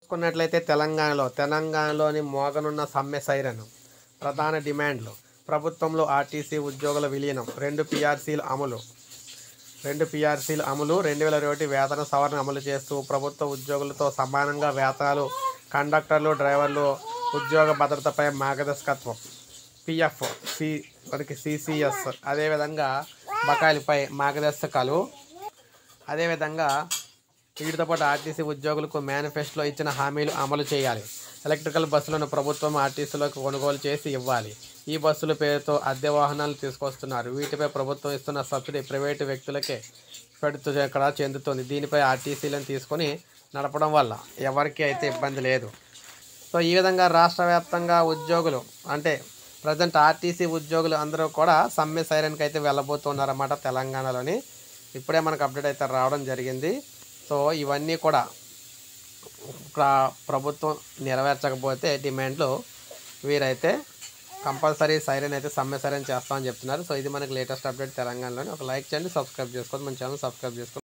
చూసుకున్నట్లయితే తెలంగాణలోని మోగనున్న సమ్మె సైరన్ ప్రధాన డిమాండ్లు ప్రభుత్వంలో ఆర్టీసీ ఉద్యోగుల విలీనం, 2 పీఆర్సీలు అమలు 2021 వేతన సవరణ అమలు చేస్తూ ప్రభుత్వ ఉద్యోగులతో సమానంగా వేతనాలు, కండక్టర్లు, డ్రైవర్లు ఉద్యోగ భద్రతపై మార్గదర్శకత్వం, పిఎఫ్, సిసిఎస్ అదేవిధంగా బకాయిలపై మార్గదర్శకాలు, అదేవిధంగా వీటితో పాటు ఆర్టీసీ ఉద్యోగులకు మేనిఫెస్టోలో ఇచ్చిన హామీలు అమలు చేయాలి. ఎలక్ట్రికల్ బస్సులను ప్రభుత్వం ఆర్టీసీలోకి కొనుగోలు చేసి ఇవ్వాలి. ఈ బస్సుల పేరుతో అద్దె వాహనాలు తీసుకొస్తున్నారు. వీటిపై ప్రభుత్వం ఇస్తున్న సబ్సిడీ ప్రైవేటు వ్యక్తులకే చెందుతుంది. దీనిపై ఆర్టీసీలను తీసుకొని నడపడం వల్ల ఎవరికి అయితే ఇబ్బంది లేదు. సో ఈ విధంగా రాష్ట్ర వ్యాప్తంగా ఉద్యోగులు అంటే ప్రజెంట్ ఆర్టీసీ ఉద్యోగులు అందరూ కూడా సమ్మె సైరన్కి అయితే వెళ్ళబోతున్నారన్నమాట. తెలంగాణలోని ఇప్పుడే మనకు అప్డేట్ అయితే రావడం జరిగింది. సో ఇవన్నీ కూడా ప్రభుత్వం నెరవేర్చకపోతే డిమాండ్లు వీరైతే కంపల్సరీ సైరన్ అయితే సమ్మె సైరన్ చేస్తామని చెప్తున్నారు. సో ఇది మనకి లేటెస్ట్ అప్డేట్ తెలంగాణలోని. ఒక లైక్ చేయండి, సబ్స్క్రైబ్ చేసుకోండి, మన ఛానల్ సబ్స్క్రైబ్ చేసుకోండి.